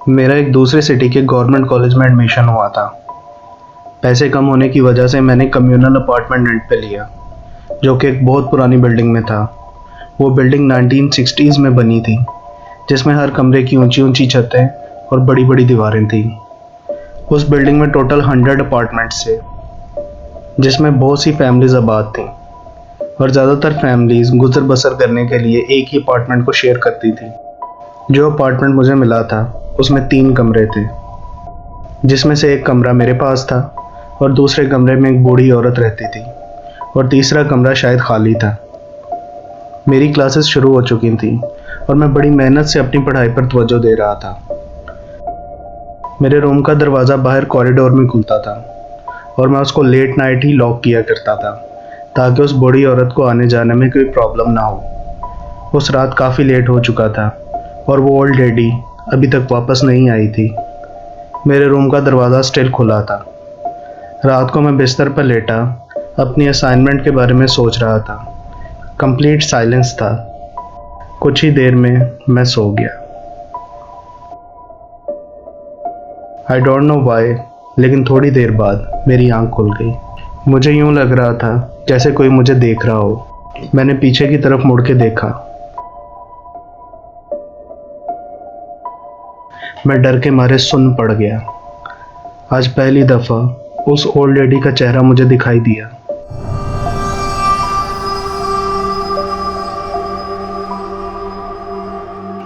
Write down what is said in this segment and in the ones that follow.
मेरा एक दूसरे सिटी के गवर्नमेंट कॉलेज में एडमिशन हुआ था। पैसे कम होने की वजह से मैंने कम्युनल अपार्टमेंट रेंट पे लिया, जो कि एक बहुत पुरानी बिल्डिंग में था। वो बिल्डिंग 1960s में बनी थी, जिसमें हर कमरे की ऊंची ऊंची छतें और बड़ी बड़ी दीवारें थीं। उस बिल्डिंग में टोटल 100 अपार्टमेंट्स थे, जिसमें बहुत सी फैमिलीज आबाद थीं और ज़्यादातर फैमिलीज गुजर बसर करने के लिए एक ही अपार्टमेंट को शेयर करती थी। जो अपार्टमेंट मुझे मिला था उसमें 3 कमरे थे, जिसमें से एक कमरा मेरे पास था और दूसरे कमरे में एक बूढ़ी औरत रहती थी और तीसरा कमरा शायद खाली था। मेरी क्लासेस शुरू हो चुकी थी और मैं बड़ी मेहनत से अपनी पढ़ाई पर तवज्जो दे रहा था। मेरे रूम का दरवाज़ा बाहर कॉरिडोर में खुलता था और मैं उसको लेट नाइट ही लॉक किया करता था, ताकि उस बूढ़ी औरत को आने जाने में कोई प्रॉब्लम ना हो। उस रात काफ़ी लेट हो चुका था और वो ओल्ड लेडी अभी तक वापस नहीं आई थी। मेरे रूम का दरवाज़ा स्टिल खुला था। रात को मैं बिस्तर पर लेटा अपनी असाइनमेंट के बारे में सोच रहा था। कंप्लीट साइलेंस था। कुछ ही देर में मैं सो गया। आई डोंट नो वाई, लेकिन थोड़ी देर बाद मेरी आंख खुल गई। मुझे यूं लग रहा था जैसे कोई मुझे देख रहा हो। मैंने पीछे की तरफ मुड़ के देखा। मैं डर के मारे सुन्न पड़ गया। आज पहली दफ़ा उस ओल्ड लेडी का चेहरा मुझे दिखाई दिया।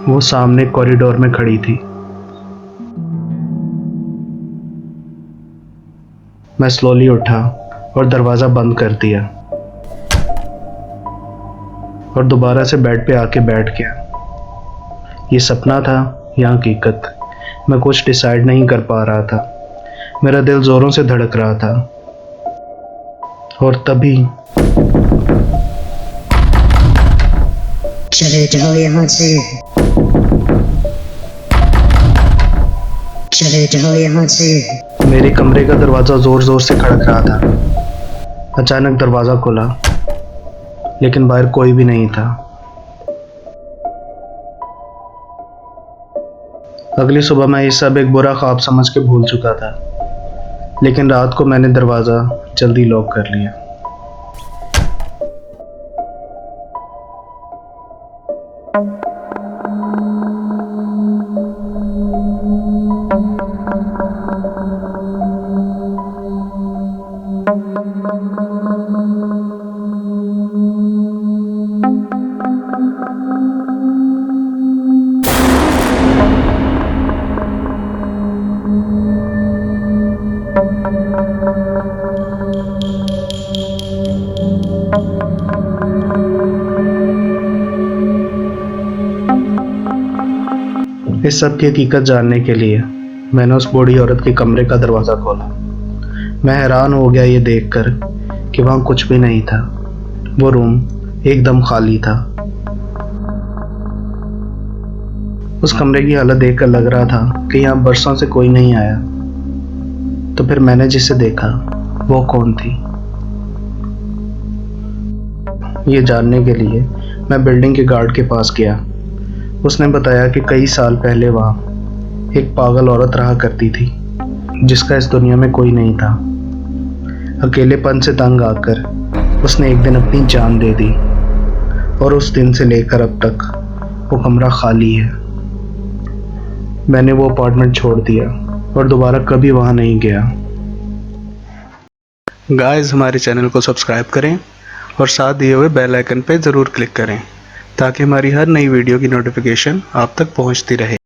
वो सामने कॉरिडोर में खड़ी थी। मैं स्लोली उठा और दरवाज़ा बंद कर दिया और दोबारा से बेड पे आके बैठ गया। ये सपना था या हकीकत, मैं कुछ डिसाइड नहीं कर पा रहा था। मेरा दिल जोरों से धड़क रहा था और तभी चले जाओ यहाँ से, चले जाओ यहाँ से। मेरे कमरे का दरवाज़ा ज़ोर ज़ोर से खड़क रहा था। अचानक दरवाज़ा खुला, लेकिन बाहर कोई भी नहीं था। अगली सुबह मैं ये सब एक बुरा ख्वाब समझ के भूल चुका था, लेकिन रात को मैंने दरवाज़ा जल्दी लॉक कर लिया। इस सब की हकीकत जानने के लिए मैंने उस बूढ़ी औरत के कमरे का दरवाज़ा खोला। मैं हैरान हो गया ये देखकर कि वहाँ कुछ भी नहीं था। वो रूम एकदम खाली था। उस कमरे की हालत देखकर लग रहा था कि यहाँ बरसों से कोई नहीं आया। तो फिर मैंने जिसे देखा वो कौन थी? ये जानने के लिए मैं बिल्डिंग के गार्ड के पास गया। उसने बताया कि कई साल पहले वहाँ एक पागल औरत रहा करती थी, जिसका इस दुनिया में कोई नहीं था। अकेलेपन से तंग आकर उसने एक दिन अपनी जान दे दी और उस दिन से लेकर अब तक वो कमरा खाली है। मैंने वो अपार्टमेंट छोड़ दिया और दोबारा कभी वहाँ नहीं गया। गाइस, हमारे चैनल को सब्सक्राइब करें और साथ दिए हुए बेल आइकन पे ज़रूर क्लिक करें, ताकि हमारी हर नई वीडियो की नोटिफिकेशन आप तक पहुंचती रहे।